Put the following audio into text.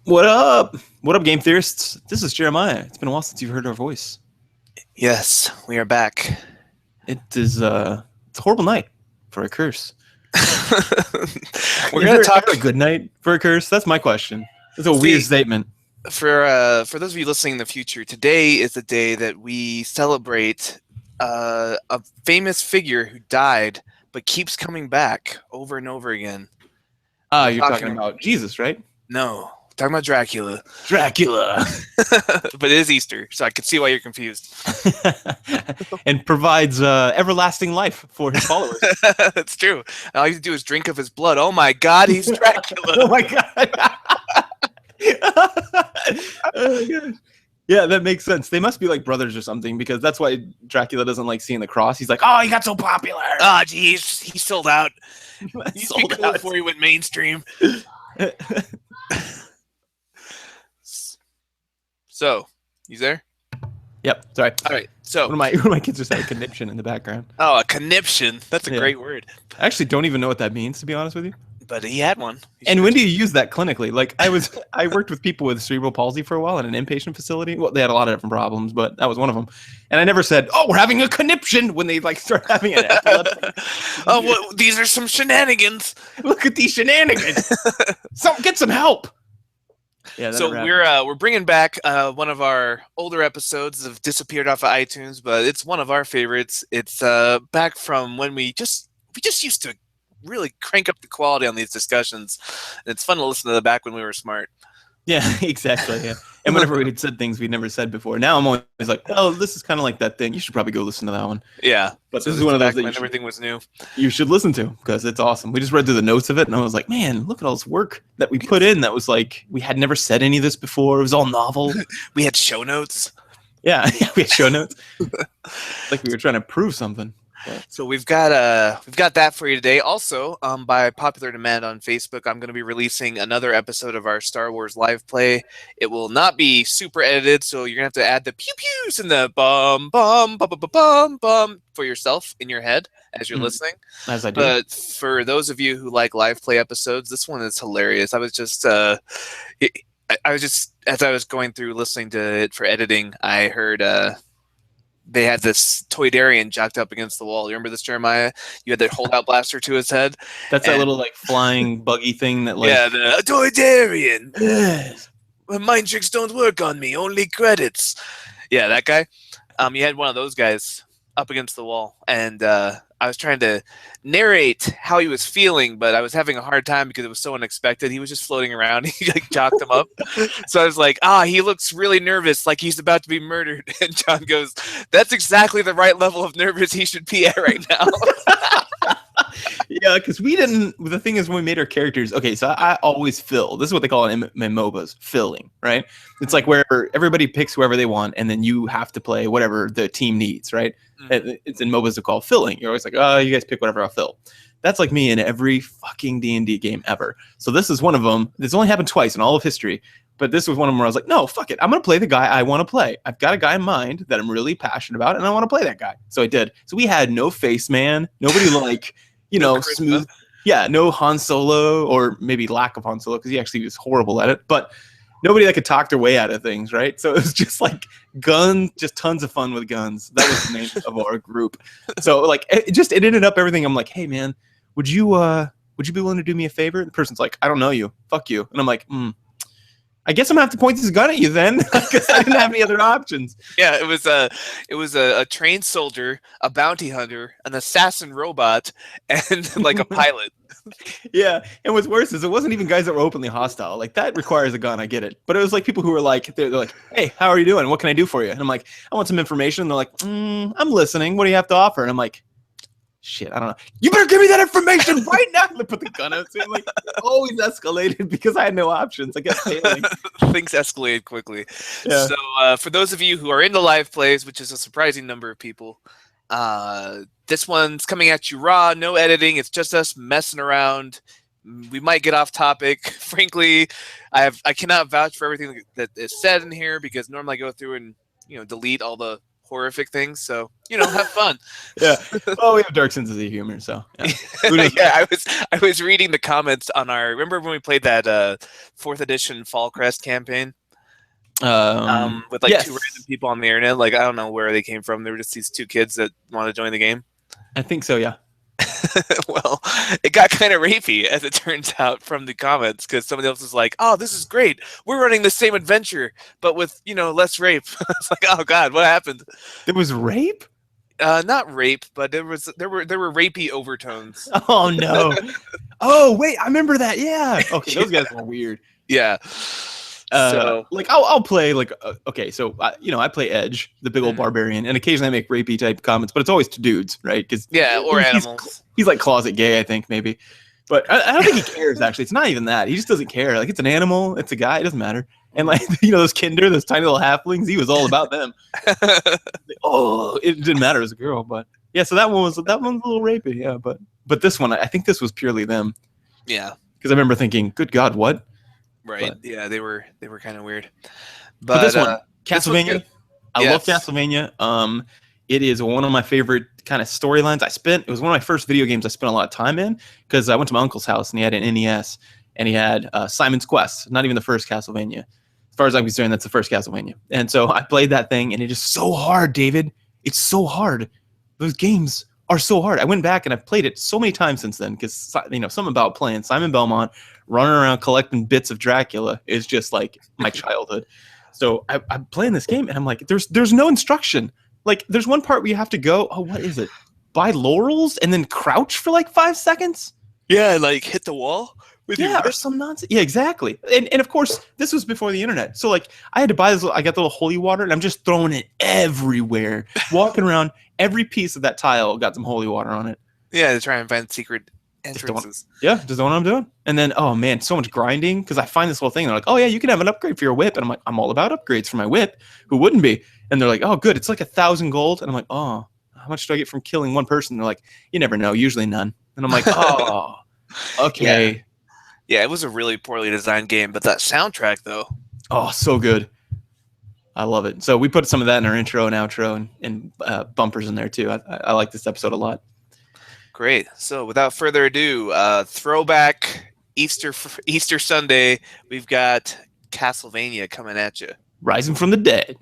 What up? What up, game theorists? This is Jeremiah. It's been a while since you've heard our voice. Yes, we are back. It is it's a horrible night for a curse. We're Is gonna there talk ever a good night for a curse? That's my question. It's a weird see statement. for those of you listening in the future. Today is the day that we celebrate a famous figure who died but keeps coming back over and over again. Ah, We're you're talking talking about Jesus, right? no, we're talking about Dracula, Dracula. but it is Easter, so I can see why you're confused. And provides everlasting life for his followers. That's true. All you have to do is drink of his blood. Oh my God, he's Oh Dracula. my god. Oh my gosh. Yeah, that makes sense. They must be like brothers or something, because that's why Dracula doesn't like seeing the cross. He's like, oh, he got so popular. Ah, geez, he sold out. He used to be Sold cool out. before he went mainstream. So, you there? Yep. Sorry. All right. So, One of my kids just had a conniption in the background. oh, a conniption. That's a Yeah. great word. I actually don't even know what that means, to be honest with you. But he had one. And when do you use that clinically? Like I worked with people with cerebral palsy for a while in an inpatient facility. Well, they had a lot of different problems, but that was one of them. And I never said, "Oh, we're having a conniption," when they like start having an epilepsy. Oh, well, these are some shenanigans. Look at these shenanigans. Get some help. Yeah. So we're bringing back one of our older episodes that have disappeared off of iTunes, but it's one of our favorites. It's back from when we just used to really crank up the quality on these discussions, and it's fun to listen to the back when we were smart. Yeah, exactly. Yeah. And whenever we had said things we'd never said before, now I'm always like, "Oh, this is kind of like that thing. You should probably go listen to that one." Yeah, But so this is one of those back that when everything was new. you should listen to, because it's awesome. We just read through the notes of it, and I was like, man, look at all this work that we put in. That was like, we had never said any of this before. It was all novel. We had show notes. Yeah, we had show notes. Like we were trying to prove something. So we've got that for you today. Also, by popular demand on Facebook, I'm going to be releasing another episode of our Star Wars live play. It will not be super edited, so you're gonna have to add the pew pews and the bum bum bum bum bum bum bum for yourself in your head as you're listening. As I do. But for those of you who like live play episodes, this one is hilarious. I was just as I was going through listening to it for editing, I heard they had this Toydarian jacked up against the wall. You remember this, Jeremiah? You had that holdout blaster to his head. That's that little like flying buggy thing that like. Yeah, the Toydarian. Yes. Mind tricks don't work on me. Only credits. Yeah, that guy. You had one of those guys up against the wall, and I was trying to narrate how he was feeling, but I was having a hard time because it was so unexpected. He was just floating around. He like jocked him up. So I was like, he looks really nervous, like he's about to be murdered. And John goes, that's exactly the right level of nervous he should be at right now. Yeah, because we didn't. The thing is, when we made our characters, okay, so I always fill. This is what they call it in MOBAs, filling, right? It's like where everybody picks whoever they want, and then you have to play whatever the team needs, right? It's in MOBAs they call filling. You're always like, oh, you guys pick whatever I'll fill. That's like me in every fucking D&D game ever. So this is one of them. This only happened twice in all of history, but this was one of them where I was like, no, fuck it. I'm going to play the guy I want to play. I've got a guy in mind that I'm really passionate about, and I want to play that guy. So I did. So we had no face man, nobody like, smooth. Yeah, no Han Solo, or maybe lack of Han Solo, because he actually was horrible at it. But nobody that could talk their way out of things, right? So it was just like guns, just tons of fun with guns. That was the name of our group. So like, it ended up everything. I'm like, hey man, would you be willing to do me a favor? The person's like, I don't know you. Fuck you. And I'm like, I guess I'm gonna have to point this gun at you then, because I didn't have any other options. Yeah, it was a trained soldier, a bounty hunter, an assassin robot, and like a pilot. Yeah, and what's worse is it wasn't even guys that were openly hostile. Like, that requires a gun, I get it. But it was like people who were like, they're like, hey, how are you doing? What can I do for you? And I'm like, I want some information. And they're like, I'm listening. What do you have to offer? And I'm like, shit, I don't know. You better give me that information right now. They put the gun out. So I'm like, always escalated because I had no options. I guess failing. Things escalated quickly. Yeah. So for those of you who are into live plays, which is a surprising number of people, this one's coming at you raw, no editing. It's just us messing around. We might get off topic. Frankly, I cannot vouch for everything that is said in here, because normally I go through and delete all the horrific things. So have fun. Yeah. Well, we have dark senses of humor, so yeah. Who knows? Yeah, I was reading the comments on remember when we played that 4th edition Fall Crest campaign with like 2 random Yes, people on the internet. Like I don't know where they came from. They were just these 2 kids that want to join the game. I think so. Yeah. Well, it got kind of rapey, as it turns out, from the comments, because somebody else was like, "Oh, this is great. We're running the same adventure, but with less rape." It's like, "Oh God, what happened?" There was rape. Not rape, but there were rapey overtones. Oh no. Oh wait, I remember that. Yeah. Okay, those guys were weird. Yeah. So like I'll play like okay, so I play Edge, the big old barbarian, and occasionally I make rapey type comments, but it's always to dudes, right? Because or animals. He's like closet gay, I think maybe, but I don't think he cares. Actually, it's not even that. He just doesn't care. Like it's an animal, it's a guy, it doesn't matter. And like those Kinder, those tiny little halflings, he was all about them. Oh, it didn't matter as a girl, but yeah. So that one's a little rapey, yeah. But this one, I think this was purely them. Yeah. Because I remember thinking, good God, what? Right. But, yeah, they were kind of weird. But this one, Castlevania, I love Yes. Castlevania. It is one of my favorite kind of storylines. It was one of my first video games I spent a lot of time in because I went to my uncle's house and he had an NES and he had Simon's Quest, not even the first Castlevania. As far as I'm concerned, that's the first Castlevania. And so I played that thing and it is so hard, David. It's so hard. Those games are so hard. I went back and I've played it so many times since then because something about playing Simon Belmont running around collecting bits of Dracula is just like my childhood. So I'm playing this game and I'm like, there's no instruction. Like there's one part where you have to go, oh, what is it? Buy laurels and then crouch for like 5 seconds. Yeah, like hit the wall with your or some nonsense. Yeah, exactly. And of course, this was before the internet. So like I had to buy this. I got the little holy water and I'm just throwing it everywhere, walking around. Every piece of that tile got some holy water on it. Yeah, to try and find secret entrances. Just the one I'm doing. And then, oh man, so much grinding because I find this whole thing. They're like, oh yeah, you can have an upgrade for your whip. And I'm like, I'm all about upgrades for my whip. Who wouldn't be? And they're like, oh good, it's like 1,000 gold. And I'm like, oh, how much do I get from killing one person? And they're like, you never know, usually none. And I'm like, oh, okay. Yeah, it was a really poorly designed game, but that soundtrack though. Oh, so good. I love it. So we put some of that in our intro and outro and bumpers in there too. I like this episode a lot. Great. So without further ado, throwback Easter Sunday, we've got Castlevania coming at you. Rising from the Dead.